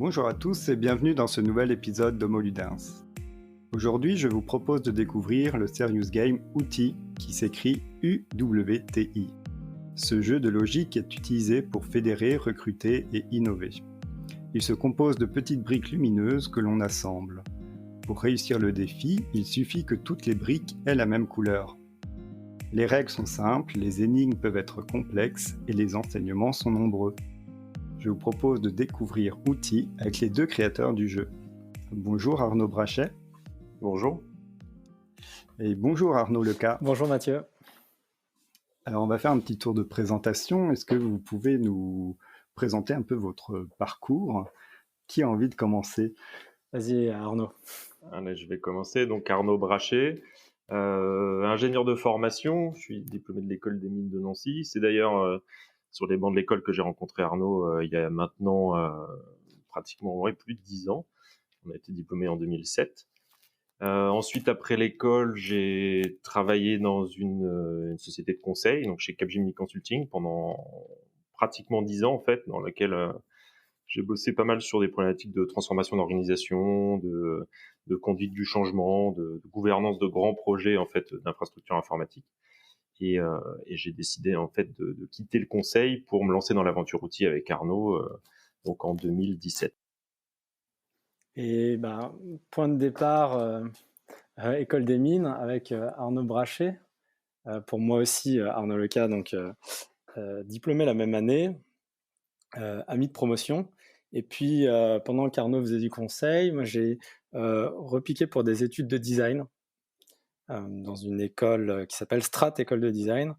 Bonjour à tous et bienvenue dans ce nouvel épisode d'Homo Ludens. Aujourd'hui, je vous propose de découvrir le serious game Outi, qui s'écrit UWTI. Ce jeu de logique est utilisé pour fédérer, recruter et innover. Il se compose de petites briques lumineuses que l'on assemble. Pour réussir le défi, il suffit que toutes les briques aient la même couleur. Les règles sont simples, les énigmes peuvent être complexes et les enseignements sont nombreux. Je vous propose de découvrir Outi avec les deux créateurs du jeu. Bonjour Arnaud Brachet. Bonjour. Et bonjour Arnaud Leca. Bonjour Mathieu. Alors on va faire un petit tour de présentation. Est-ce que vous pouvez nous présenter un peu votre parcours ? Qui a envie de commencer ? Vas-y Arnaud. Allez, je vais commencer. Donc Arnaud Brachet, ingénieur de formation. Je suis diplômé de l'école des mines de Nancy. C'est d'ailleurs sur les bancs de l'école que j'ai rencontré Arnaud il y a maintenant pratiquement plus de 10 ans. On a été diplômé en 2007. Ensuite, après l'école, j'ai travaillé dans une société de conseil, donc chez Capgemini Consulting, pendant pratiquement 10 ans en fait, dans laquelle j'ai bossé pas mal sur des problématiques de transformation d'organisation, de conduite du changement, de gouvernance de grands projets en fait d'infrastructures informatiques. Et j'ai décidé en fait de quitter le conseil pour me lancer dans l'aventure outil avec Arnaud, donc en 2017. Et point de départ, école des mines avec Arnaud Brachet. Pour moi aussi, Arnaud Leca, donc diplômé la même année, ami de promotion. Et puis, pendant qu'Arnaud faisait du conseil, moi j'ai repiqué pour des études de design dans une école qui s'appelle Strat École de Design.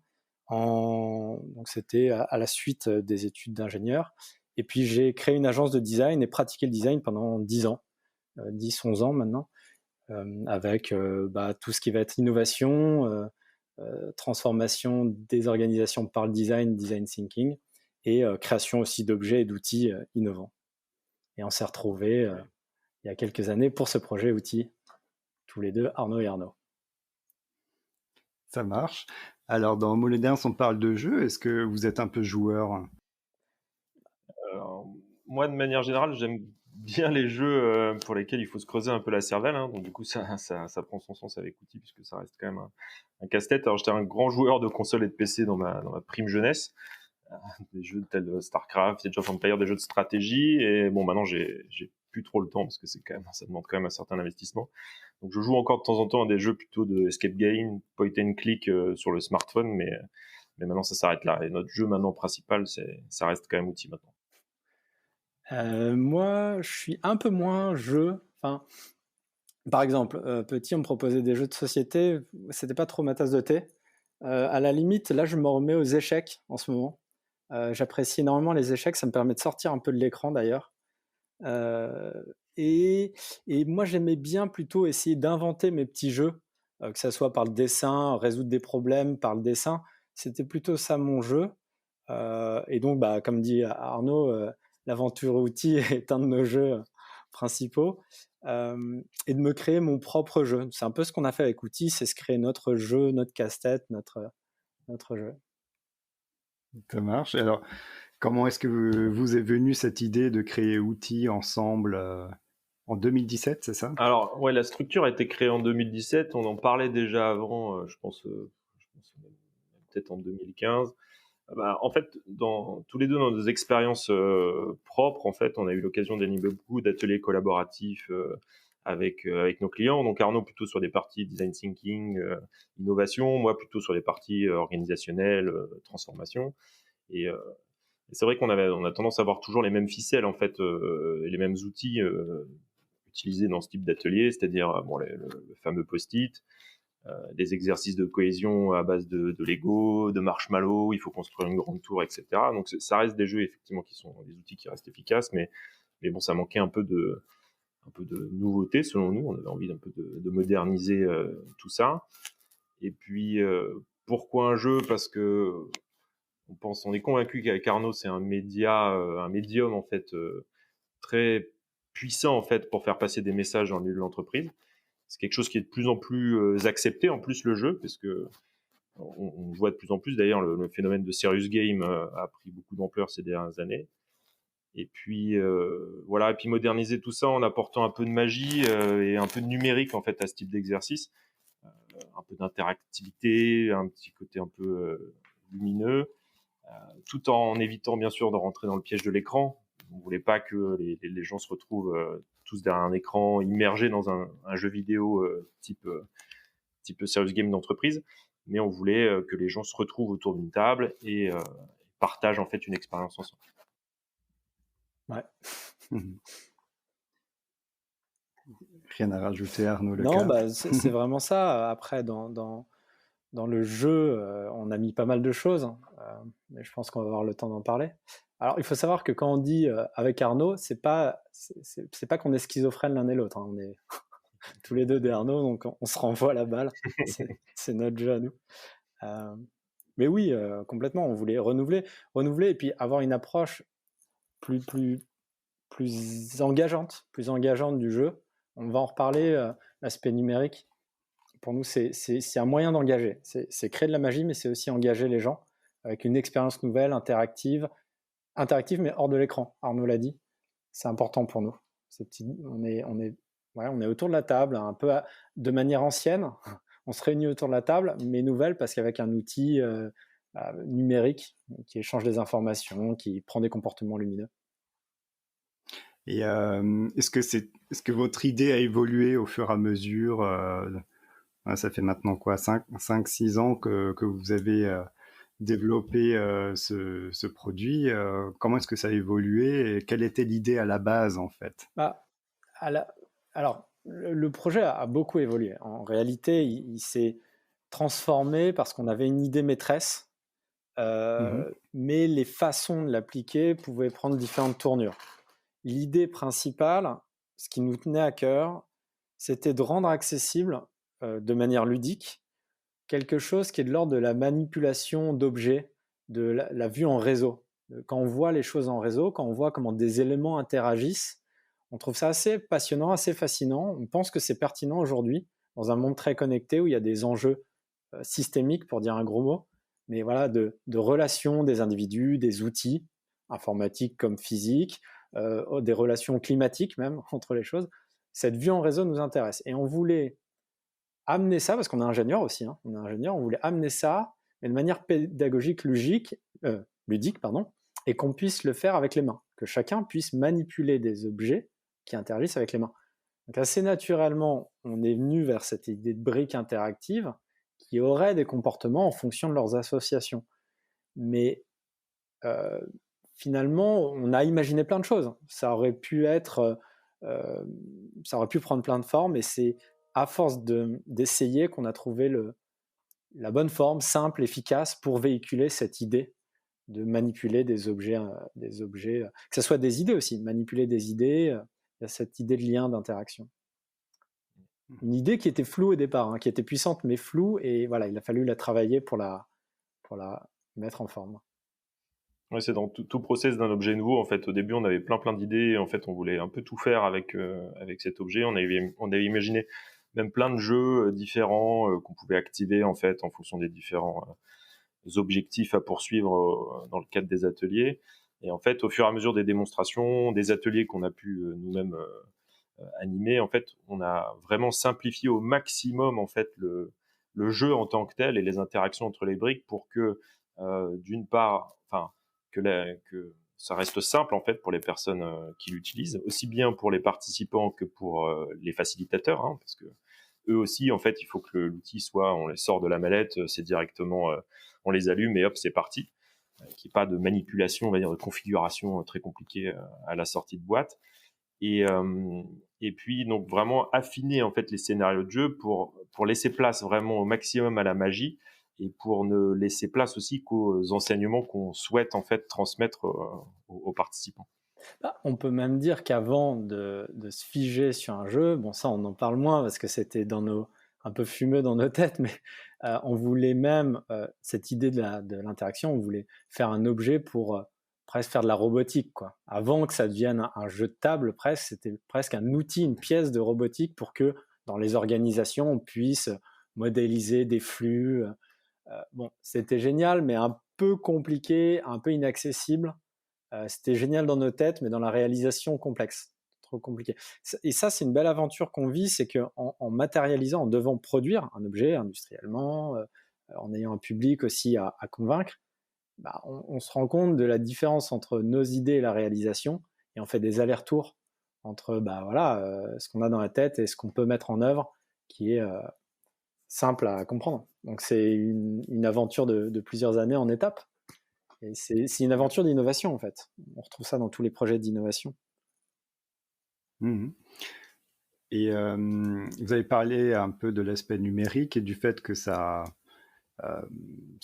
Donc c'était à la suite des études d'ingénieur. Et puis j'ai créé une agence de design et pratiqué le design pendant 10 ans, 10-11 ans maintenant, avec tout ce qui va être innovation, transformation des organisations par le design, design thinking, et création aussi d'objets et d'outils innovants. Et on s'est retrouvés il y a quelques années pour ce projet outil, tous les deux, Arnaud et Arnaud. Ça marche. Alors dans Homo Ludens, on parle de jeu. Est-ce que vous êtes un peu joueur ? Moi, de manière générale, j'aime bien les jeux pour lesquels il faut se creuser un peu la cervelle. Donc du coup, ça prend son sens avec Outi, puisque ça reste quand même un casse-tête. Alors j'étais un grand joueur de console et de PC dans ma prime jeunesse. Des jeux tels StarCraft, Age of Empires, des jeux de stratégie. Et bon, maintenant, j'ai plus trop le temps parce que ça demande quand même un certain investissement. Donc je joue encore de temps en temps à des jeux plutôt de escape game, point and click sur le smartphone, mais maintenant ça s'arrête là. Et notre jeu maintenant principal, ça reste quand même Outi maintenant. Moi, je suis un peu moins jeu. Enfin, par exemple, petit, on me proposait des jeux de société, c'était pas trop ma tasse de thé. À la limite, là, je me remets aux échecs en ce moment. J'apprécie énormément les échecs, ça me permet de sortir un peu de l'écran d'ailleurs. Et moi, j'aimais bien plutôt essayer d'inventer mes petits jeux, que ça soit par le dessin, résoudre des problèmes par le dessin. C'était plutôt ça mon jeu. Et donc, comme dit Arnaud, l'aventure outil est un de nos jeux principaux. Et de me créer mon propre jeu. C'est un peu ce qu'on a fait avec Outi, c'est se créer notre jeu, notre casse-tête, notre jeu. Ça marche. Alors, comment est-ce que vous est venue cette idée de créer Outi ensemble en 2017, c'est ça ? Alors, ouais, la structure a été créée en 2017. On en parlait déjà avant, je pense même peut-être en 2015. En fait, tous les deux dans nos expériences propres, en fait, on a eu l'occasion d'animer beaucoup d'ateliers collaboratifs avec nos clients. Donc Arnaud plutôt sur des parties design thinking, innovation, moi plutôt sur les parties organisationnelles, transformation. Et c'est vrai qu'on a tendance à avoir toujours les mêmes ficelles en fait, et les mêmes outils utilisés dans ce type d'atelier, c'est-à-dire le fameux post-it. Des exercices de cohésion à base de Lego, de marshmallow, il faut construire une grande tour, etc. Donc ça reste des jeux effectivement qui sont des outils qui restent efficaces, mais bon, ça manquait un peu de nouveauté selon nous. On avait envie un peu de moderniser tout ça. Et puis pourquoi un jeu ? Parce que on est convaincu qu'avec Arnaud, c'est un médium en fait très puissant en fait pour faire passer des messages dans le milieu de l'entreprise. C'est quelque chose qui est de plus en plus accepté, en plus le jeu, parce que on voit de plus en plus, d'ailleurs, le phénomène de serious game a pris beaucoup d'ampleur ces dernières années. Et puis voilà, et puis moderniser tout ça en apportant un peu de magie et un peu de numérique en fait à ce type d'exercice, un peu d'interactivité, un petit côté un peu lumineux, tout en évitant bien sûr de rentrer dans le piège de l'écran. On voulait pas que les gens se retrouvent tous derrière un écran immergés dans un jeu vidéo type serious game d'entreprise, mais on voulait que les gens se retrouvent autour d'une table et partagent en fait une expérience ensemble. Ouais. Rien à rajouter, Arnaud Lecas? Non, bah, c'est vraiment ça. Après, dans le jeu, on a mis pas mal de choses, mais je pense qu'on va avoir le temps d'en parler. Alors, il faut savoir que quand on dit avec Arnaud, c'est pas qu'on est schizophrène l'un et l'autre, hein. On est tous les deux des Arnaud, donc on se renvoie la balle. C'est notre jeu à nous. Mais oui, complètement, on voulait renouveler et puis avoir une approche plus engageante du jeu. On va en reparler, l'aspect numérique. Pour nous, c'est un moyen d'engager. C'est créer de la magie, mais c'est aussi engager les gens avec une expérience nouvelle, interactive, mais hors de l'écran. Arnaud l'a dit, c'est important pour nous. On est autour de la table, un peu de manière ancienne. On se réunit autour de la table, mais nouvelle, parce qu'avec un outil numérique qui échange des informations, qui prend des comportements lumineux. Et est-ce que votre idée a évolué au fur et à mesure ça fait maintenant quoi, 5-6 ans que vous avez développé ce produit. Comment est-ce que ça a évolué et quelle était l'idée à la base en fait? Alors, le projet a beaucoup évolué. En réalité, il s'est transformé parce qu'on avait une idée maîtresse, mais les façons de l'appliquer pouvaient prendre différentes tournures. L'idée principale, ce qui nous tenait à cœur, c'était de rendre accessible de manière ludique quelque chose qui est de l'ordre de la manipulation d'objets, de la vue en réseau. Quand on voit les choses en réseau, quand on voit comment des éléments interagissent, on trouve ça assez passionnant, assez fascinant. On pense que c'est pertinent aujourd'hui dans un monde très connecté où il y a des enjeux systémiques, pour dire un gros mot, mais voilà, de relations des individus, des outils informatiques comme physiques, des relations climatiques même entre les choses. Cette vue en réseau nous intéresse et on voulait amener ça, parce qu'on est ingénieur aussi, hein, on voulait amener ça, mais de manière pédagogique, ludique, et qu'on puisse le faire avec les mains, que chacun puisse manipuler des objets qui interagissent avec les mains. Donc assez naturellement, on est venu vers cette idée de briques interactives qui auraient des comportements en fonction de leurs associations. Mais finalement, on a imaginé plein de choses. Ça aurait pu prendre plein de formes, et c'est à force d'essayer qu'on a trouvé la bonne forme, simple, efficace, pour véhiculer cette idée de manipuler des objets, que ce soit des idées aussi, manipuler des idées, il y a cette idée de lien, d'interaction. Une idée qui était floue au départ, hein, qui était puissante mais floue, et voilà, il a fallu la travailler pour la mettre en forme. Ouais, c'est dans tout process d'un objet nouveau. En fait, au début, on avait plein d'idées. En fait, on voulait un peu tout faire avec cet objet. On avait imaginé même plein de jeux différents qu'on pouvait activer en fait en fonction des différents objectifs à poursuivre dans le cadre des ateliers. Et en fait, au fur et à mesure des démonstrations, des ateliers qu'on a pu nous-mêmes animer, en fait, on a vraiment simplifié au maximum en fait le jeu en tant que tel et les interactions entre les briques pour que d'une part, que ça reste simple en fait pour les personnes qui l'utilisent, aussi bien pour les participants que pour les facilitateurs, hein, parce que eux aussi en fait il faut que l'outil soit, on les sort de la mallette, c'est directement, on les allume et hop c'est parti, qu'il n'y ait pas de manipulation, on va dire de configuration très compliquée à la sortie de boîte. Et puis donc vraiment affiner en fait les scénarios de jeu pour laisser place vraiment au maximum à la magie et pour ne laisser place aussi qu'aux enseignements qu'on souhaite en fait transmettre aux participants. On peut même dire qu'avant de se figer sur un jeu, bon ça on en parle moins parce que c'était un peu fumeux dans nos têtes, mais on voulait même, cette idée de l'interaction, on voulait faire un objet pour presque faire de la robotique, quoi. Avant que ça devienne un jeu de table, presque, c'était presque un outil, une pièce de robotique pour que dans les organisations, on puisse modéliser des flux. Bon, c'était génial, mais un peu compliqué, un peu inaccessible C'était génial dans nos têtes, mais dans la réalisation, complexe, trop compliqué. Et ça, c'est une belle aventure qu'on vit, c'est qu'en matérialisant, en devant produire un objet industriellement, en ayant un public aussi à convaincre, on se rend compte de la différence entre nos idées et la réalisation, et on fait des allers-retours entre ce qu'on a dans la tête et ce qu'on peut mettre en œuvre, qui est simple à comprendre. Donc c'est une aventure de plusieurs années en étapes. Et c'est une aventure d'innovation, en fait. On retrouve ça dans tous les projets d'innovation. Mhm. Et vous avez parlé un peu de l'aspect numérique et du fait que ça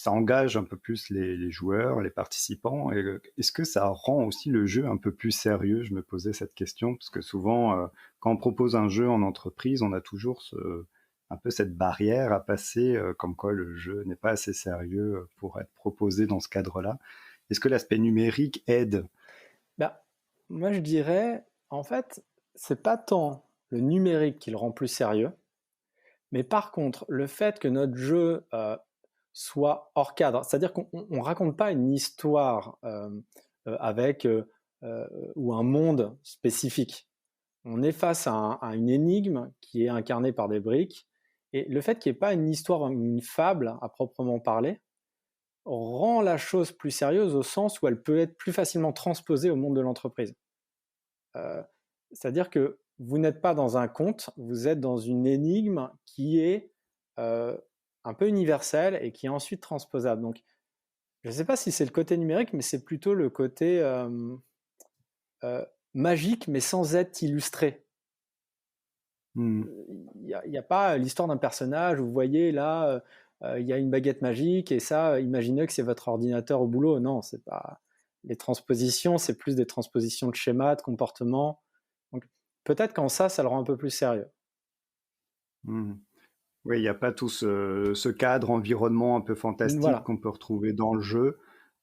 engage un peu plus les joueurs, les participants. Et est-ce que ça rend aussi le jeu un peu plus sérieux? Je me posais cette question, parce que souvent, quand on propose un jeu en entreprise, on a toujours un peu cette barrière à passer, comme quoi le jeu n'est pas assez sérieux pour être proposé dans ce cadre-là. Est-ce que l'aspect numérique aide? Moi, je dirais, en fait, c'est pas tant le numérique qui le rend plus sérieux, mais par contre, le fait que notre jeu soit hors cadre, c'est-à-dire qu'on ne raconte pas une histoire avec ou un monde spécifique. On est face à une énigme qui est incarnée par des briques, et le fait qu'il n'y ait pas une histoire, une fable à proprement parler, rend la chose plus sérieuse au sens où elle peut être plus facilement transposée au monde de l'entreprise. C'est-à-dire que vous n'êtes pas dans un conte, vous êtes dans une énigme qui est un peu universelle et qui est ensuite transposable. Donc, je ne sais pas si c'est le côté numérique, mais c'est plutôt le côté magique, mais sans être illustré. Il n'y a pas l'histoire d'un personnage où vous voyez là, il y a une baguette magique et ça, imaginez que c'est votre ordinateur au boulot. Non, c'est pas. Les transpositions, c'est plus des transpositions de schémas, de comportements. Donc peut-être qu'en ça le rend un peu plus sérieux. Oui, il n'y a pas tout ce cadre environnement un peu fantastique qu'on peut retrouver dans le jeu.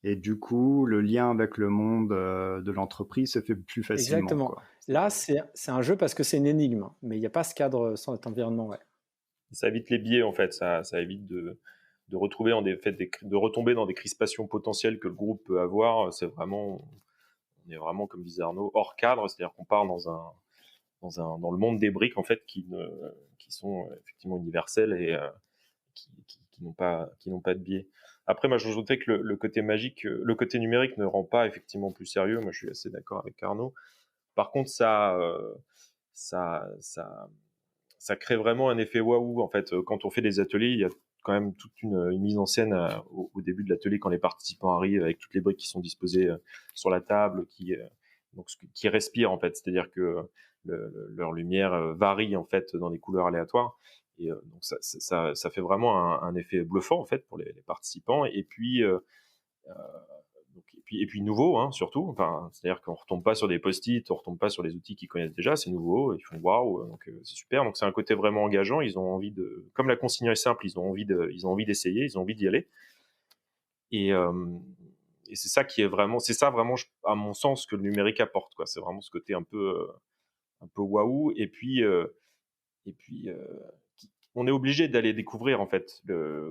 Et du coup, le lien avec le monde de l'entreprise se fait plus facilement. Exactement. Quoi. Là, c'est un jeu parce que c'est une énigme, mais il n'y a pas ce cadre sans cet environnement. Ouais. Ça évite les biais, en fait. Ça évite de retrouver de retomber dans des crispations potentielles que le groupe peut avoir. On est vraiment, comme disait Arnaud, hors cadre. C'est-à-dire qu'on part dans le monde des briques, en fait, qui sont effectivement universelles et qui n'ont pas de biais. Après, moi, je rajoutais que le côté magique, le côté numérique ne rend pas effectivement plus sérieux. Moi, je suis assez d'accord avec Arnaud. Par contre, ça crée vraiment un effet waouh. En fait, quand on fait des ateliers, il y a quand même toute une mise en scène au début de l'atelier quand les participants arrivent avec toutes les briques qui sont disposées sur la table, qui respirent en fait. C'est-à-dire que leur lumière varie en fait dans des couleurs aléatoires. Et donc ça fait vraiment un effet bluffant en fait pour les participants. Et puis et puis nouveau, hein, surtout. Enfin, c'est-à-dire qu'on retombe pas sur des post-it, on retombe pas sur les outils qu'ils connaissent déjà. C'est nouveau, ils font waouh, donc c'est super. Donc c'est un côté vraiment engageant. Ils ont envie comme la consigne est simple, ils ont envie d'essayer, ils ont envie d'y aller. Et c'est ça vraiment, à mon sens, que le numérique apporte, quoi. C'est vraiment ce côté un peu waouh. Et puis on est obligé d'aller découvrir en fait.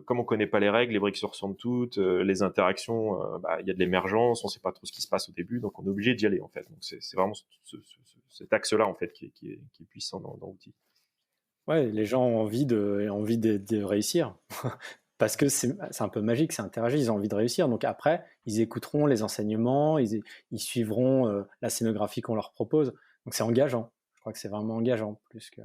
Comme on connaît pas les règles, les briques se ressemblent toutes, les interactions, il y a de l'émergence, on sait pas trop ce qui se passe au début, donc on est obligé d'y aller en fait. Donc c'est vraiment cet axe-là en fait qui est puissant dans l'outil. Ouais, les gens ont envie de réussir. Parce que c'est un peu magique, c'est interagir, ils ont envie de réussir. Donc après, ils écouteront les enseignements, ils suivront la scénographie qu'on leur propose. Donc c'est engageant. Je crois que c'est vraiment engageant plus que.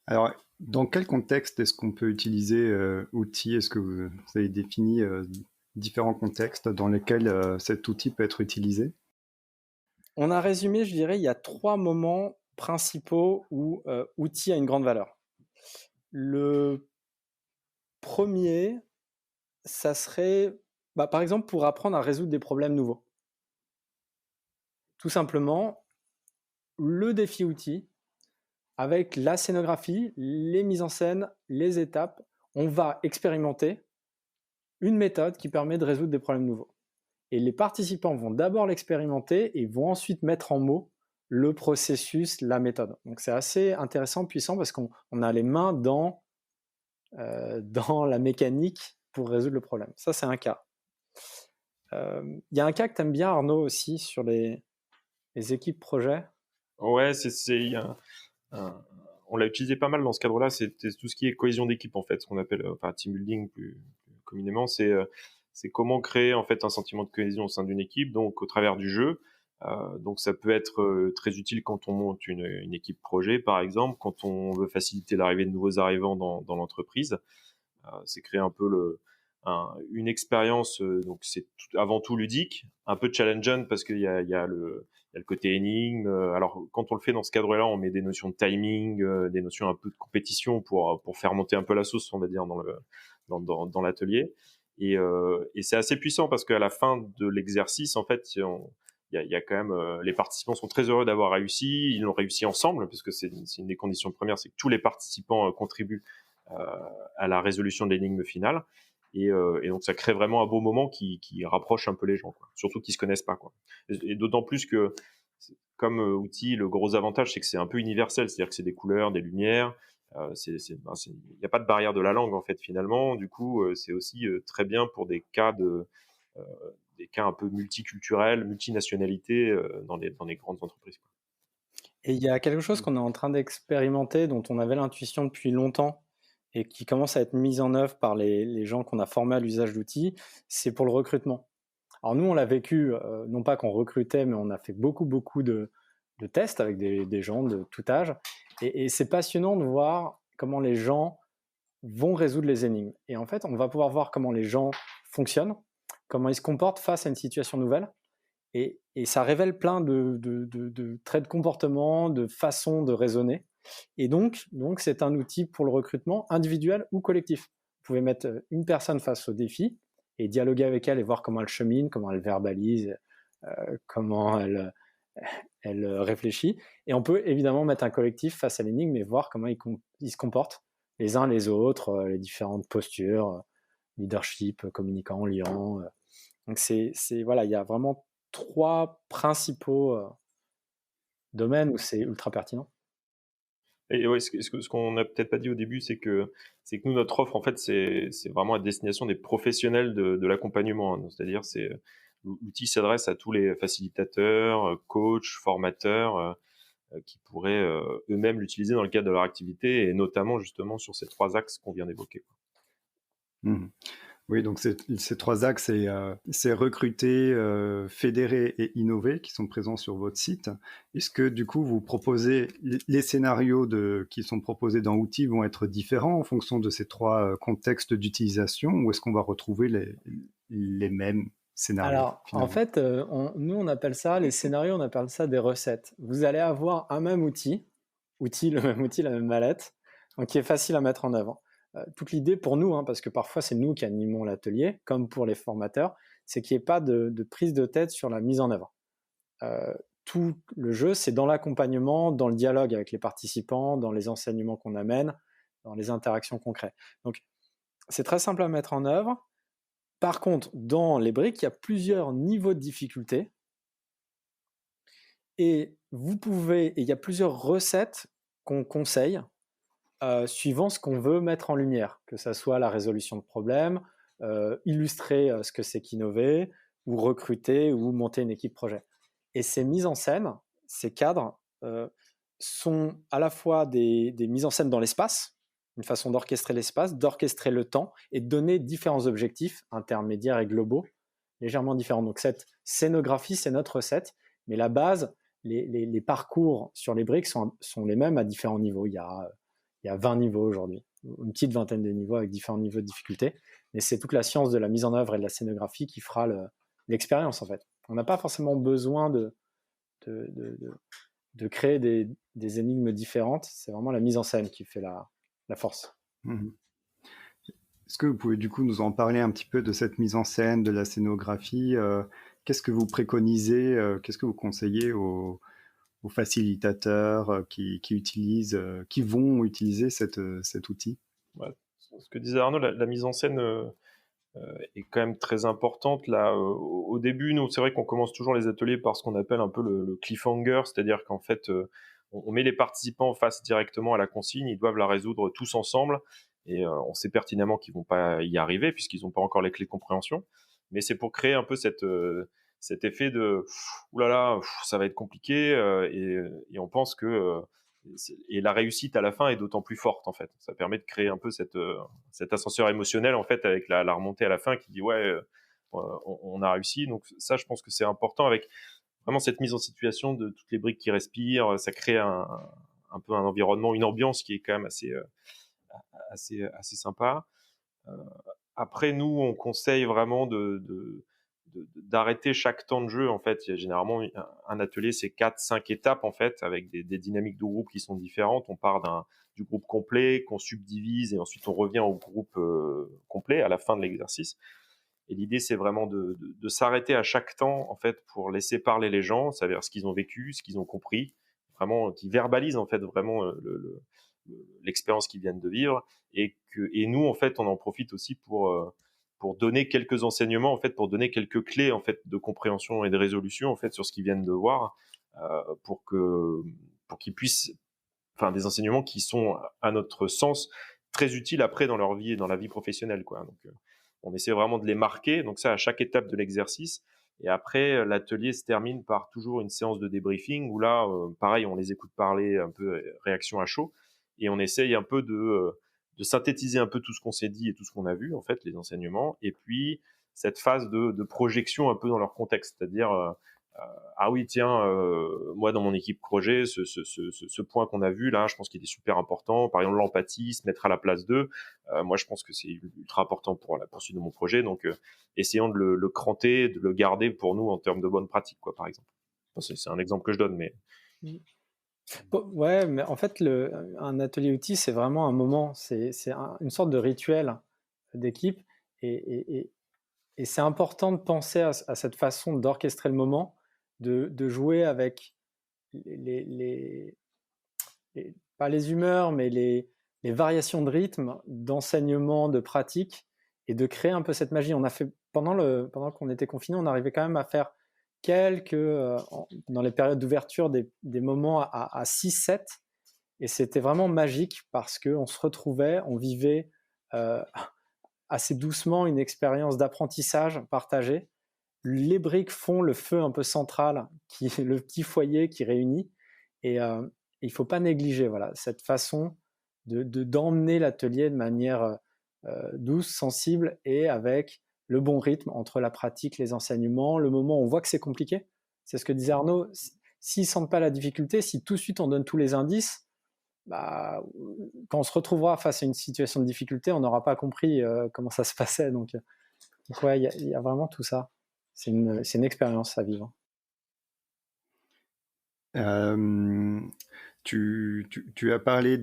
Alors, dans quel contexte est-ce qu'on peut utiliser outil? Est-ce que vous avez défini différents contextes dans lesquels cet outil peut être utilisé? On a résumé, je dirais, il y a 3 moments principaux où outil a une grande valeur. Le premier, ça serait, par exemple, pour apprendre à résoudre des problèmes nouveaux. Tout simplement, le défi outil, avec la scénographie, les mises en scène, les étapes, on va expérimenter une méthode qui permet de résoudre des problèmes nouveaux. Et les participants vont d'abord l'expérimenter et vont ensuite mettre en mots le processus, la méthode. Donc c'est assez intéressant, puissant, parce qu'on a les mains dans la mécanique pour résoudre le problème. Ça, c'est un cas. Il y a un cas que tu aimes bien, Arnaud, aussi, sur les équipes projets. Ouais, il y a on l'a utilisé pas mal dans ce cadre-là, c'était tout ce qui est cohésion d'équipe en fait, ce qu'on appelle team building plus communément, c'est comment créer en fait un sentiment de cohésion au sein d'une équipe, donc au travers du jeu. Donc ça peut être très utile quand on monte une équipe projet par exemple, quand on veut faciliter l'arrivée de nouveaux arrivants dans l'entreprise. C'est créer un peu une expérience, donc c'est avant tout ludique, un peu challengeant parce qu'il y a le côté énigme. Alors quand on le fait dans ce cadre-là, on met des notions de timing, des notions un peu de compétition pour faire monter un peu la sauce, on va dire dans l'atelier. Et c'est assez puissant parce qu'à la fin de l'exercice, en fait, il y a quand même les participants sont très heureux d'avoir réussi. Ils l'ont réussi ensemble parce que c'est une des conditions premières, c'est que tous les participants contribuent à la résolution de l'énigme finale. Et donc ça crée vraiment un beau moment qui rapproche un peu les gens, quoi. Surtout qui se connaissent pas, quoi. Et d'autant plus que comme outil, le gros avantage c'est que c'est un peu universel, c'est-à-dire que c'est des couleurs, des lumières. Il n'y a pas de barrière de la langue en fait finalement. Du coup, c'est aussi très bien pour euh, des cas un peu multiculturels, multinationalités dans les grandes entreprises, quoi. Et il y a quelque chose qu'on est en train d'expérimenter, dont on avait l'intuition depuis longtemps et qui commence à être mis en œuvre par les gens qu'on a formés à l'usage d'outils, c'est pour le recrutement. Alors nous, on l'a vécu, non pas qu'on recrutait, mais on a fait beaucoup de tests avec des gens de tout âge. Et c'est passionnant de voir comment les gens vont résoudre les énigmes. Et en fait, on va pouvoir voir comment les gens fonctionnent, comment ils se comportent face à une situation nouvelle. Et ça révèle plein de traits de comportement, de façons de raisonner. Et donc c'est un outil pour le recrutement individuel ou collectif. Vous pouvez mettre une personne face au défi et dialoguer avec elle et voir comment elle chemine, comment elle verbalise, comment elle réfléchit. Et on peut évidemment mettre un collectif face à l'énigme et voir comment ils se comportent les uns les autres, les différentes postures, leadership, communicant, liant. Donc voilà, il y a vraiment 3 principaux domaines où c'est ultra pertinent. Et ouais, ce qu'on n'a peut-être pas dit au début, c'est que nous, notre offre, en fait, c'est vraiment à destination des professionnels de l'accompagnement, hein. C'est-à-dire, l'outil s'adresse à tous les facilitateurs, coachs, formateurs, qui pourraient eux-mêmes l'utiliser dans le cadre de leur activité, et notamment justement sur ces 3 axes qu'on vient d'évoquer, quoi. Mmh. Oui, donc ces 3 axes, c'est recruter, fédérer et innover qui sont présents sur votre site. Est-ce que du coup, vous proposez les scénarios qui sont proposés dans Outils vont être différents en fonction de ces 3 contextes d'utilisation, ou est-ce qu'on va retrouver les mêmes scénarios Alors, en finalement? fait, nous, on appelle ça, les scénarios, on appelle ça des recettes. Vous allez avoir un même outil, le même outil, la même mallette, donc qui est facile à mettre en œuvre. Toute l'idée pour nous, hein, parce que parfois c'est nous qui animons l'atelier, comme pour les formateurs, c'est qu'il n'y ait pas de prise de tête sur la mise en œuvre. Tout le jeu, c'est dans l'accompagnement, dans le dialogue avec les participants, dans les enseignements qu'on amène, dans les interactions concrètes. Donc, c'est très simple à mettre en œuvre. Par contre, dans les briques, il y a plusieurs niveaux de difficulté. Et il y a plusieurs recettes qu'on conseille suivant ce qu'on veut mettre en lumière, que ça soit la résolution de problèmes, illustrer ce que c'est qu'innover, ou recruter, ou monter une équipe projet. Et ces mises en scène, ces cadres, sont à la fois des mises en scène dans l'espace, une façon d'orchestrer l'espace, d'orchestrer le temps et de donner différents objectifs intermédiaires et globaux légèrement différents. Donc cette scénographie, c'est notre recette, mais la base, les parcours sur les briques sont les mêmes à différents niveaux. Il y a 20 niveaux aujourd'hui, une petite vingtaine de niveaux avec différents niveaux de difficulté, mais c'est toute la science de la mise en œuvre et de la scénographie qui fera l'expérience en fait. On n'a pas forcément besoin de créer des énigmes différentes, c'est vraiment la mise en scène qui fait la force. Mmh. Est-ce que vous pouvez du coup nous en parler un petit peu de cette mise en scène, de la scénographie? Qu'est-ce que vous préconisez, qu'est-ce que vous conseillez aux facilitateurs qui vont utiliser cet outil? Ouais. Ce que disait Arnaud, la mise en scène est quand même très importante. Là, au début, nous, c'est vrai qu'on commence toujours les ateliers par ce qu'on appelle un peu le cliffhanger, c'est-à-dire qu'en fait, on met les participants face directement à la consigne, ils doivent la résoudre tous ensemble, et on sait pertinemment qu'ils vont pas y arriver puisqu'ils n'ont pas encore les clés de compréhension. mais c'est pour créer un peu cet effet de oulala, ça va être compliqué, et on pense que et la réussite à la fin est d'autant plus forte en fait. Ça permet de créer un peu cet ascenseur émotionnel en fait avec la remontée à la fin qui dit ouais, on a réussi. Donc ça, je pense que c'est important avec vraiment cette mise en situation de toutes les briques qui respirent. Ça crée un peu un environnement, une ambiance qui est quand même assez sympa. Euh, Après, nous, on conseille vraiment d'arrêter chaque temps de jeu. En fait, il y a généralement un atelier, c'est 4-5 étapes en fait, avec des dynamiques de groupe qui sont différentes. On part du groupe complet, qu'on subdivise, et ensuite on revient au groupe complet à la fin de l'exercice. Et l'idée, c'est vraiment de s'arrêter à chaque temps, en fait, pour laisser parler les gens, savoir ce qu'ils ont vécu, ce qu'ils ont compris, vraiment, qui verbalisent, en fait, vraiment l'expérience qu'ils viennent de vivre. Et nous, en fait, on en profite aussi pour donner quelques enseignements, en fait, pour donner quelques clés, en fait, de compréhension et de résolution, en fait, sur ce qu'ils viennent de voir, pour qu'ils puissent, enfin, des enseignements qui sont, à notre sens, très utiles après dans leur vie et dans la vie professionnelle, quoi. Donc, on essaie vraiment de les marquer, donc ça à chaque étape de l'exercice. Et après, l'atelier se termine par toujours une séance de débriefing où là, pareil, on les écoute parler un peu réaction à chaud, et on essaye un peu de synthétiser un peu tout ce qu'on s'est dit et tout ce qu'on a vu, en fait, les enseignements, et puis cette phase de projection un peu dans leur contexte, c'est-à-dire ah oui, tiens, moi dans mon équipe projet, ce point qu'on a vu là, je pense qu'il est super important. Par exemple, l'empathie, se mettre à la place d'eux. Moi, je pense que c'est ultra important pour la poursuite de mon projet. Donc, essayons de le cranter, de le garder pour nous en termes de bonnes pratiques, quoi, par exemple. Enfin, c'est un exemple que je donne, mais Ouais, mais en fait, un atelier outil, c'est vraiment un moment, c'est une sorte de rituel d'équipe, et c'est important de penser à cette façon d'orchestrer le moment, de jouer avec les, pas les humeurs, mais les variations de rythme, d'enseignement, de pratique, et de créer un peu cette magie. On a fait, pendant qu'on était confinés, on arrivait quand même à faire dans les périodes d'ouverture, des moments à 6-7, et c'était vraiment magique parce qu'on se retrouvait, on vivait assez doucement une expérience d'apprentissage partagé. Les briques font le feu un peu central, le petit foyer qui réunit, et il ne faut pas négliger voilà, cette façon d'emmener l'atelier de manière douce, sensible, et avec le bon rythme entre la pratique, les enseignements, le moment où on voit que c'est compliqué. C'est ce que disait Arnaud, s'ils ne sentent pas la difficulté, si tout de suite on donne tous les indices, bah, quand on se retrouvera face à une situation de difficulté, on n'aura pas compris comment ça se passait. Donc ouais, il y a vraiment tout ça. C'est une expérience à vivre. Tu as parlé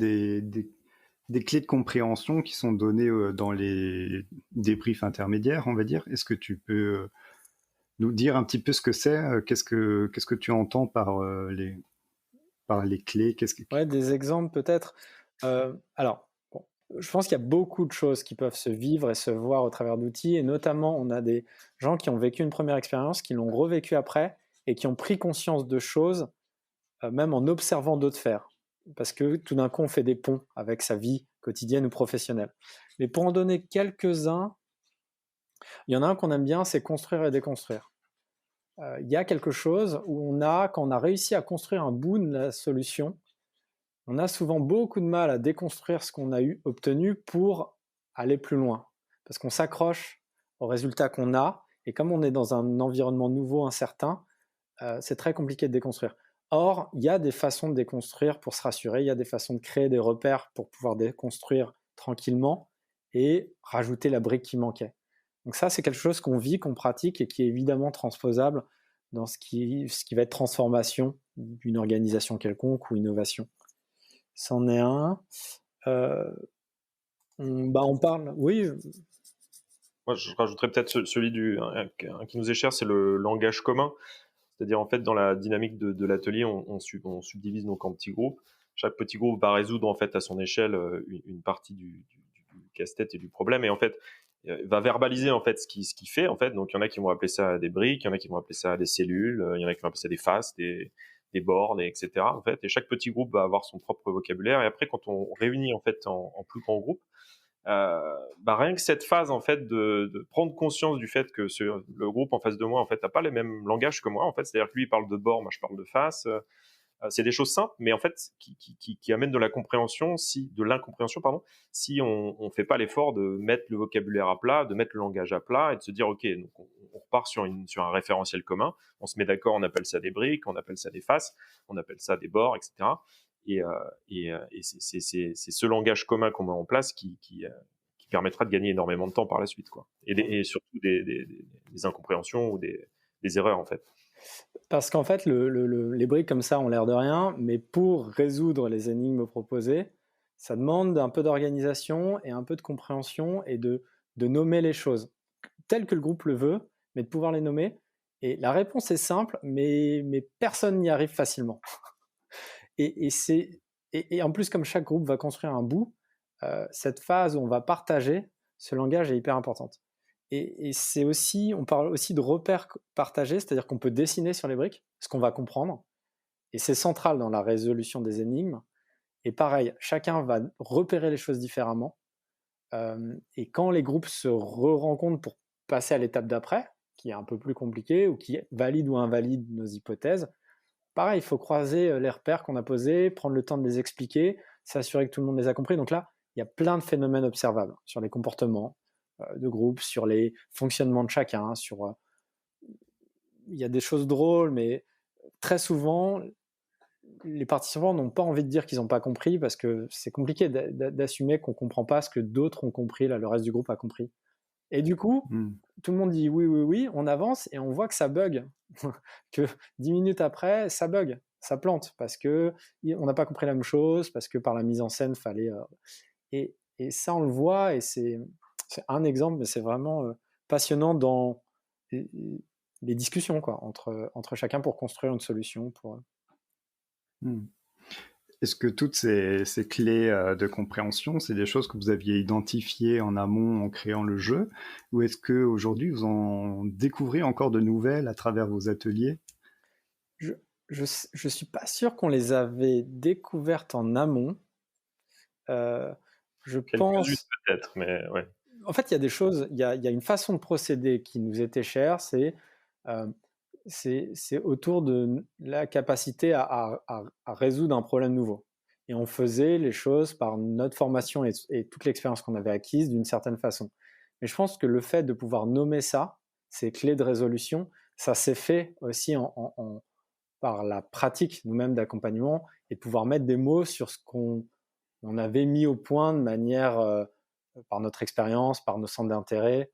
des clés de compréhension qui sont données dans les débriefs intermédiaires, on va dire. Est-ce que tu peux nous dire un petit peu ce que c'est? Qu'est-ce que tu entends par les clés? Ouais, des exemples peut-être. Alors, bon, je pense qu'il y a beaucoup de choses qui peuvent se vivre et se voir au travers d'outils, et notamment on a des gens qui ont vécu une première expérience, qui l'ont revécu après, et qui ont pris conscience de choses, même en observant d'autres faire. Parce que tout d'un coup, on fait des ponts avec sa vie quotidienne ou professionnelle. Mais pour en donner quelques-uns, il y en a un qu'on aime bien, c'est construire et déconstruire. Il y a quelque chose où quand on a réussi à construire un bout de la solution, on a souvent beaucoup de mal à déconstruire ce qu'on a obtenu pour aller plus loin. Parce qu'on s'accroche aux résultats qu'on a, et comme on est dans un environnement nouveau, incertain, c'est très compliqué de déconstruire. Or, il y a des façons de déconstruire pour se rassurer, il y a des façons de créer des repères pour pouvoir déconstruire tranquillement et rajouter la brique qui manquait. Donc ça, c'est quelque chose qu'on vit, qu'on pratique, et qui est évidemment transposable dans ce qui va être transformation d'une organisation quelconque ou innovation. C'en est un. On parle, oui. moi, je rajouterais peut-être celui qui nous est cher, c'est le langage commun. C'est-à-dire, en fait, dans la dynamique de l'atelier, on subdivise donc en petits groupes. Chaque petit groupe va résoudre, en fait, à son échelle, une partie du casse-tête et du problème. Et en fait, va verbaliser, en fait, ce qu'il fait, en fait. Donc, il y en a qui vont appeler ça des briques, il y en a qui vont appeler ça des cellules, il y en a qui vont appeler ça des faces, des bornes, etc. En fait. Et chaque petit groupe va avoir son propre vocabulaire. Et après, quand on réunit, en fait, en plus grand groupe, Rien que cette phase en fait de prendre conscience du fait que le groupe en face de moi en fait n'a pas les mêmes langages que moi en fait, c'est-à-dire que lui il parle de bord, moi je parle de face. C'est des choses simples, mais en fait qui amènent de l'incompréhension pardon, si on fait pas l'effort de mettre le vocabulaire à plat, de mettre le langage à plat et de se dire ok, donc on repart sur un référentiel commun, on se met d'accord, on appelle ça des briques, on appelle ça des faces, on appelle ça des bords, etc. Et c'est ce langage commun qu'on met en place qui permettra de gagner énormément de temps par la suite, quoi. Et surtout des incompréhensions ou des erreurs en fait. Parce qu'en fait, les briques comme ça ont l'air de rien, mais pour résoudre les énigmes proposées, ça demande un peu d'organisation et un peu de compréhension et de nommer les choses telles que le groupe le veut, mais de pouvoir les nommer. Et la réponse est simple, mais personne n'y arrive facilement. Et en plus, comme chaque groupe va construire un bout, cette phase où on va partager, ce langage est hyper importante. Et c'est aussi, on parle aussi de repères partagés, c'est-à-dire qu'on peut dessiner sur les briques ce qu'on va comprendre. Et c'est central dans la résolution des énigmes. Et pareil, chacun va repérer les choses différemment. Et quand les groupes se rencontrent pour passer à l'étape d'après, qui est un peu plus compliquée, ou qui valide ou invalide nos hypothèses, pareil, il faut croiser les repères qu'on a posés, prendre le temps de les expliquer, s'assurer que tout le monde les a compris. Donc là, il y a plein de phénomènes observables sur les comportements de groupe, sur les fonctionnements de chacun, il y a des choses drôles, mais très souvent, les participants n'ont pas envie de dire qu'ils n'ont pas compris parce que c'est compliqué d'assumer qu'on ne comprend pas ce que d'autres ont compris, là, le reste du groupe a compris. Et du coup, tout le monde dit oui, oui, oui, on avance et on voit que ça bug, que 10 minutes après, ça bug, ça plante, parce qu'on n'a pas compris la même chose, parce que par la mise en scène, fallait... Et ça, on le voit, et c'est un exemple, mais c'est vraiment passionnant dans les discussions quoi, entre chacun pour construire une solution. Est-ce que toutes ces clés de compréhension, c'est des choses que vous aviez identifiées en amont en créant le jeu, ou est-ce qu'aujourd'hui vous en découvrez encore de nouvelles à travers vos ateliers? Je suis pas sûr qu'on les avait découvertes en amont. Je pense... peut-être, mais ouais. En fait, il y a des choses, il y a une façon de procéder qui nous était chère, c'est autour de la capacité à résoudre un problème nouveau. Et on faisait les choses par notre formation et toute l'expérience qu'on avait acquise d'une certaine façon. Mais je pense que le fait de pouvoir nommer ça, ces clés de résolution, ça s'est fait aussi par la pratique nous-mêmes d'accompagnement et de pouvoir mettre des mots sur ce qu'on avait mis au point de manière, par notre expérience, par nos centres d'intérêt,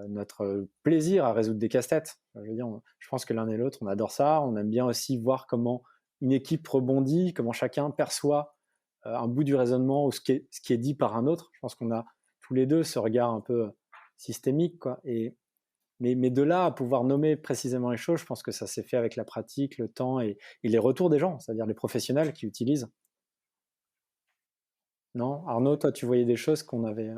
notre plaisir à résoudre des casse-têtes. Je veux dire, je pense que l'un et l'autre, on adore ça. On aime bien aussi voir comment une équipe rebondit, comment chacun perçoit un bout du raisonnement ou ce qui est dit par un autre. Je pense qu'on a tous les deux ce regard un peu systémique, quoi. Mais de là à pouvoir nommer précisément les choses, je pense que ça s'est fait avec la pratique, le temps et les retours des gens, c'est-à-dire les professionnels qui utilisent. Non, Arnaud, toi, tu voyais des choses qu'on avait...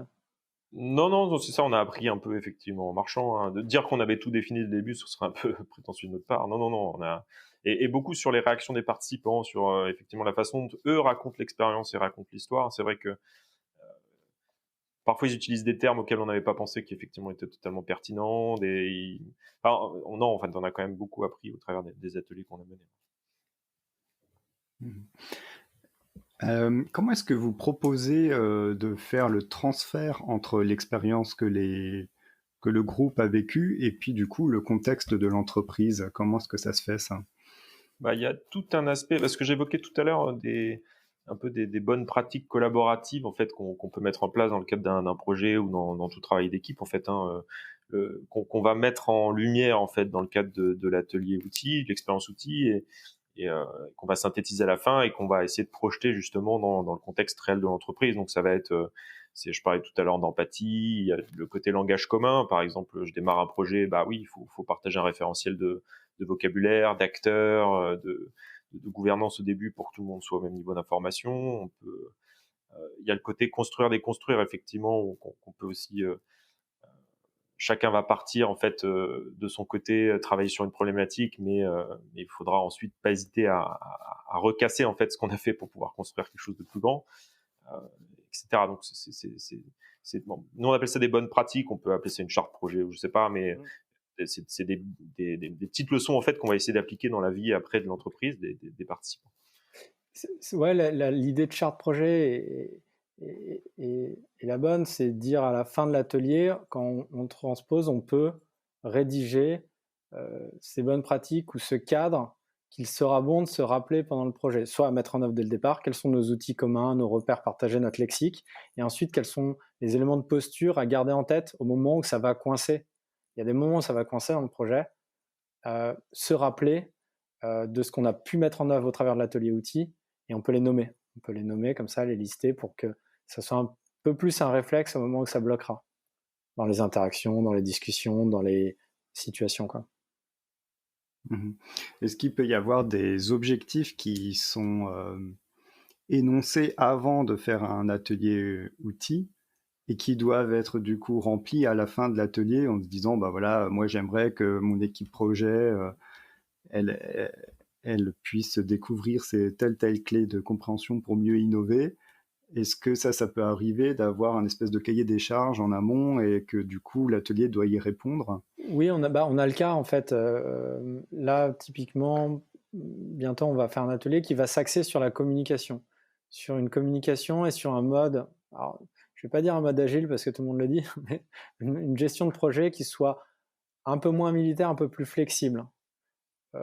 Non, c'est ça, on a appris un peu effectivement en marchant. Hein. De dire qu'on avait tout défini dès le début, ce serait un peu prétentieux de notre part. Non, on a et beaucoup sur les réactions des participants, sur effectivement la façon dont eux racontent l'expérience et racontent l'histoire. C'est vrai que parfois ils utilisent des termes auxquels on n'avait pas pensé qui effectivement étaient totalement pertinents. En fait, on a quand même beaucoup appris au travers des ateliers qu'on a menés. Comment est-ce que vous proposez de faire le transfert entre l'expérience que le groupe a vécue et puis du coup le contexte de l'entreprise? Comment est-ce que ça se fait ça? Il y a tout un aspect, parce que j'évoquais tout à l'heure un peu des bonnes pratiques collaboratives en fait qu'on peut mettre en place dans le cadre d'un projet ou dans tout travail d'équipe en fait, hein, qu'on va mettre en lumière en fait dans le cadre de l'atelier outil, de l'expérience outil et qu'on va synthétiser à la fin et qu'on va essayer de projeter justement dans le contexte réel de l'entreprise. Donc ça va être, je parlais tout à l'heure d'empathie, il y a le côté langage commun. Par exemple, je démarre un projet, oui, il faut partager un référentiel de vocabulaire, d'acteurs, de gouvernance au début pour que tout le monde soit au même niveau d'information. Il y a le côté déconstruire effectivement, qu'on peut aussi chacun va partir en fait de son côté, travailler sur une problématique, mais il faudra ensuite pas hésiter à recasser en fait ce qu'on a fait pour pouvoir construire quelque chose de plus grand, etc. Donc, bon, nous, on appelle ça des bonnes pratiques. On peut appeler ça une charte projet ou je sais pas, mais c'est des petites leçons en fait qu'on va essayer d'appliquer dans la vie après de l'entreprise des participants. Ouais, l'idée de charte projet est la bonne, c'est de dire à la fin de l'atelier, quand on transpose, on peut rédiger ces bonnes pratiques ou ce cadre qu'il sera bon de se rappeler pendant le projet, soit à mettre en œuvre dès le départ, quels sont nos outils communs, nos repères partagés, notre lexique, et ensuite quels sont les éléments de posture à garder en tête au moment où ça va coincer. Il y a des moments où ça va coincer dans le projet, se rappeler de ce qu'on a pu mettre en œuvre au travers de l'atelier outils, et on peut les nommer. On peut les nommer comme ça, les lister pour que ça soit un peu plus un réflexe au moment où ça bloquera. Dans les interactions, dans les discussions, dans les situations, quoi. Est-ce qu'il peut y avoir des objectifs qui sont énoncés avant de faire un atelier outil et qui doivent être du coup remplis à la fin de l'atelier en se disant bah voilà, moi j'aimerais que mon équipe projet elle puisse découvrir ces telles clés de compréhension pour mieux innover. Est-ce que ça peut arriver d'avoir un espèce de cahier des charges en amont et que du coup l'atelier doit y répondre? Oui, on a le cas en fait. Là, typiquement, bientôt on va faire un atelier qui va s'axer sur la communication. Sur une communication et sur un mode, alors, je ne vais pas dire un mode agile parce que tout le monde le dit, mais une gestion de projet qui soit un peu moins militaire, un peu plus flexible.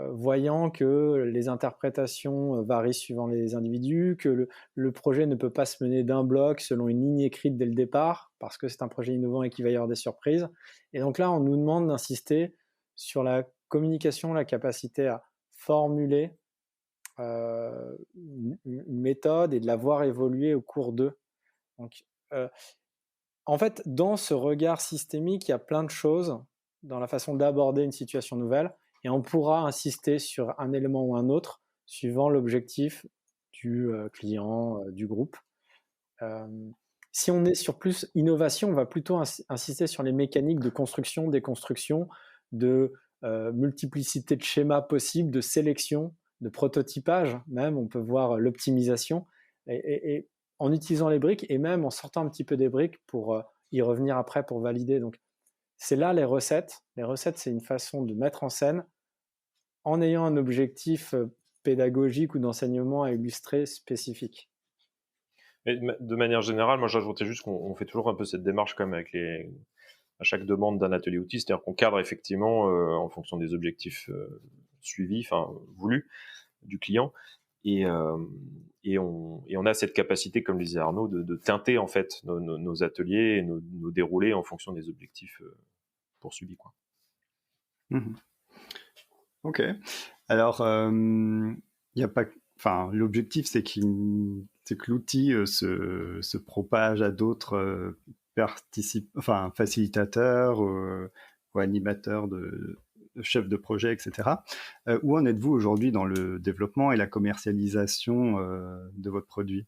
Voyant que les interprétations varient suivant les individus, que le projet ne peut pas se mener d'un bloc selon une ligne écrite dès le départ, parce que c'est un projet innovant et qu'il va y avoir des surprises. Et donc là, on nous demande d'insister sur la communication, la capacité à formuler une méthode et de la voir évoluer au cours d'eux. Donc, en fait, dans ce regard systémique, il y a plein de choses dans la façon d'aborder une situation nouvelle, et on pourra insister sur un élément ou un autre suivant l'objectif du client, du groupe. Si on est sur plus innovation, on va plutôt insister sur les mécaniques de construction, déconstruction, de multiplicité de schémas possibles, de sélection, de prototypage même, on peut voir l'optimisation, et en utilisant les briques et même en sortant un petit peu des briques pour y revenir après pour valider. Donc, c'est là les recettes. Les recettes, c'est une façon de mettre en scène en ayant un objectif pédagogique ou d'enseignement à illustrer spécifique. Et de manière générale, moi j'ajoutais juste qu'on fait toujours un peu cette démarche quand même avec à chaque demande d'un atelier outil, c'est-à-dire qu'on cadre effectivement en fonction des objectifs suivis, enfin voulus du client, et on a cette capacité, comme le disait Arnaud, de teinter en fait nos ateliers et nos déroulés en fonction des objectifs poursuivis, quoi. Ok. Alors, il y a pas, enfin, l'objectif c'est que l'outil se propage à d'autres facilitateurs ou animateurs de chefs de projet, etc. Où en êtes-vous aujourd'hui dans le développement et la commercialisation de votre produit?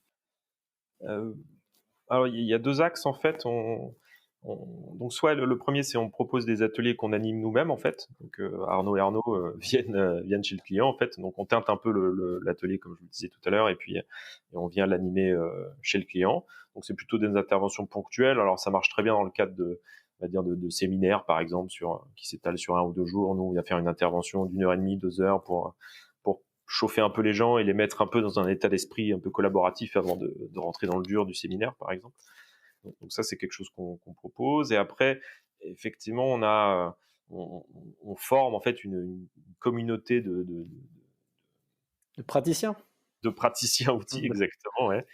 Alors, il y a deux axes en fait. Donc, soit le premier, c'est on propose des ateliers qu'on anime nous-mêmes en fait. Donc, Arnaud et Arnaud viennent chez le client en fait. Donc, on teinte un peu l'atelier comme je vous le disais tout à l'heure, et puis on vient l'animer chez le client. Donc, c'est plutôt des interventions ponctuelles. Alors, ça marche très bien dans le cadre on va dire de séminaires par exemple qui s'étalent sur 1 ou 2 jours. Nous, on va faire une intervention d'1h30, 2 heures pour chauffer un peu les gens et les mettre un peu dans un état d'esprit un peu collaboratif avant de rentrer dans le dur du séminaire, par exemple. Donc ça, c'est quelque chose qu'on propose. Et après, effectivement, on forme en fait une communauté de praticiens. De praticiens outils, exactement, ouais.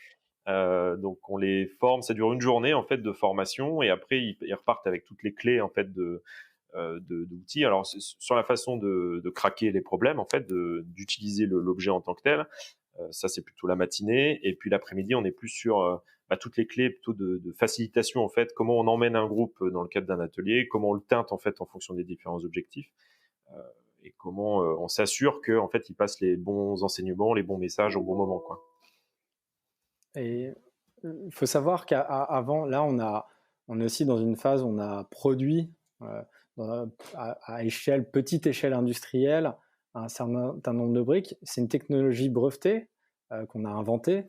Donc on les forme, ça dure une journée en fait de formation, et après ils repartent avec toutes les clés en fait d'outils. Alors sur la façon de craquer les problèmes en fait, d'utiliser l'objet en tant que tel. Ça c'est plutôt la matinée, et puis l'après-midi on est plus sur toutes les clés plutôt de facilitation en fait, comment on emmène un groupe dans le cadre d'un atelier, comment on le teinte en fait en fonction des différents objectifs, et comment on s'assure que en fait ils passent les bons enseignements, les bons messages au bon moment, quoi. Et il faut savoir qu'avant, là, on est aussi dans une phase où on a produit à petite échelle industrielle, un certain nombre de briques. C'est une technologie brevetée qu'on a inventée.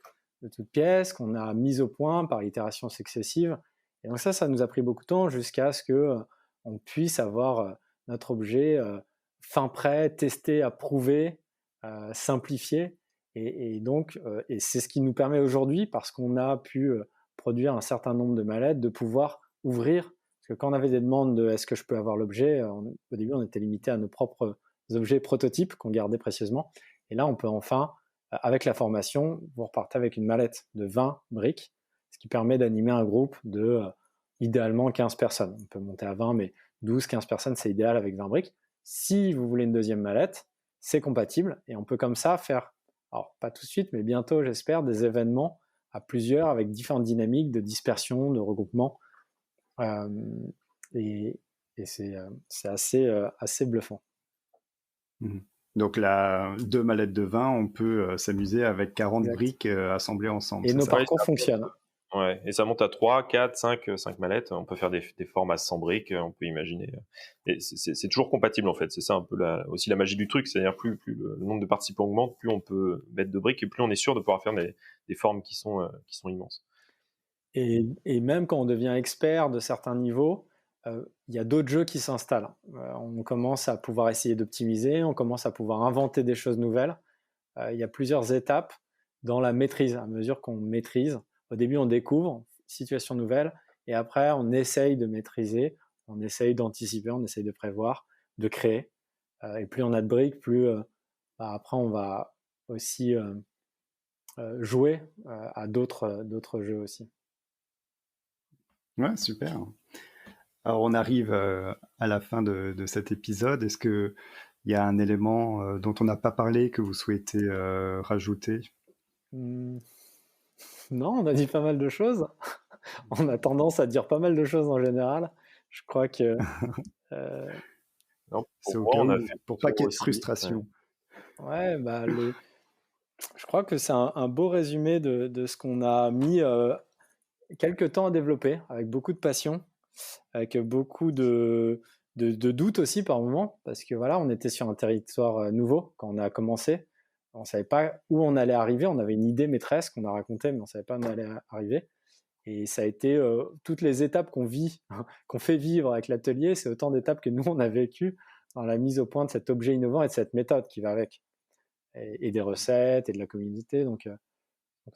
toutes pièces, qu'on a mises au point par itération successive. Et donc ça nous a pris beaucoup de temps jusqu'à ce qu'on puisse avoir notre objet fin prêt, testé, approuvé, simplifié. Et donc, c'est ce qui nous permet aujourd'hui, parce qu'on a pu produire un certain nombre de mallettes, de pouvoir ouvrir. Parce que quand on avait des demandes de est-ce que je peux avoir l'objet, au début, on était limité à nos propres objets prototypes qu'on gardait précieusement. Et là, on peut enfin, avec la formation, vous repartez avec une mallette de 20 briques, ce qui permet d'animer un groupe de idéalement 15 personnes. On peut monter à 20, mais 12-15 personnes, c'est idéal avec 20 briques. Si vous voulez une deuxième mallette, c'est compatible et on peut comme ça faire, alors pas tout de suite, mais bientôt, j'espère, des événements à plusieurs avec différentes dynamiques de dispersion, de regroupement. Et c'est assez bluffant. Donc, 2 mallettes de 20, on peut s'amuser avec 40 briques assemblées ensemble. Et nos parcours fonctionnent. Ouais, et ça monte à 3, 4, 5 mallettes. On peut faire des formats sans briques, on peut imaginer. Et c'est toujours compatible, en fait. C'est ça un peu aussi la magie du truc. C'est-à-dire, plus le nombre de participants augmente, plus on peut mettre de briques et plus on est sûr de pouvoir faire des formes qui sont immenses. Et même quand on devient expert de certains niveaux, il y a d'autres jeux qui s'installent. On commence à pouvoir essayer d'optimiser, on commence à pouvoir inventer des choses nouvelles. Il y a plusieurs étapes dans la maîtrise. À mesure qu'on maîtrise, au début, on découvre, situation nouvelle, et après, on essaye de maîtriser, on essaye d'anticiper, on essaye de prévoir, de créer. Et plus on a de briques, plus après, on va aussi jouer à d'autres jeux aussi. Ouais, super. Alors, on arrive à la fin de cet épisode. Est-ce qu'il y a un élément dont on n'a pas parlé que vous souhaitez rajouter ? Non, on a dit pas mal de choses. On a tendance à dire pas mal de choses en général. Je crois que... non, c'est au cas où, pour pas qu'il y ait de frustration. Ouais, je crois que c'est un beau résumé de ce qu'on a mis quelques temps à développer, avec beaucoup de passion, avec beaucoup de doutes aussi par moments, parce que voilà, on était sur un territoire nouveau quand on a commencé. On ne savait pas où on allait arriver. On avait une idée maîtresse qu'on a racontée, mais on ne savait pas où on allait arriver. Et ça a été toutes les étapes qu'on fait vivre avec l'atelier, c'est autant d'étapes que nous, on a vécues dans la mise au point de cet objet innovant et de cette méthode qui va avec. Et des recettes et de la communauté. Donc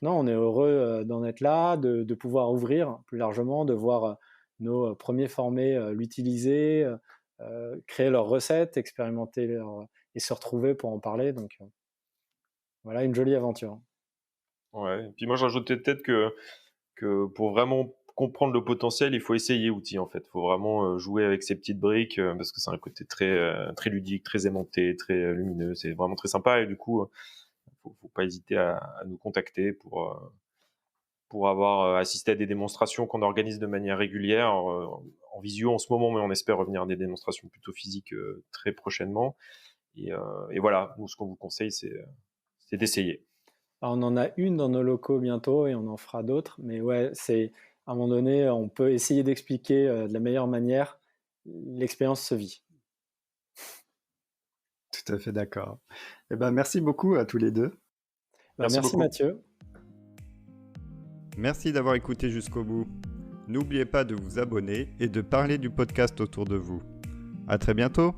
non, on est heureux d'en être là, de pouvoir ouvrir plus largement, de voir nos premiers formés l'utiliser, créer leurs recettes, expérimenter et se retrouver pour en parler. Donc voilà, une jolie aventure. Ouais, et puis moi je rajoutais peut-être que pour vraiment comprendre le potentiel, il faut essayer outil en fait. Il faut vraiment jouer avec ces petites briques parce que c'est un côté très ludique, très aimanté, très lumineux. C'est vraiment très sympa et du coup, faut pas hésiter à nous contacter pour avoir assisté à des démonstrations qu'on organise de manière régulière en visio en ce moment, mais on espère revenir à des démonstrations plutôt physiques très prochainement. Et voilà, nous ce qu'on vous conseille, c'est d'essayer. Alors, on en a une dans nos locaux bientôt et on en fera d'autres. Mais ouais, à un moment donné, on peut essayer d'expliquer de la meilleure manière. L'expérience se vit. Tout à fait d'accord. Eh ben, merci beaucoup à tous les deux. Merci Mathieu. Merci d'avoir écouté jusqu'au bout. N'oubliez pas de vous abonner et de parler du podcast autour de vous. À très bientôt.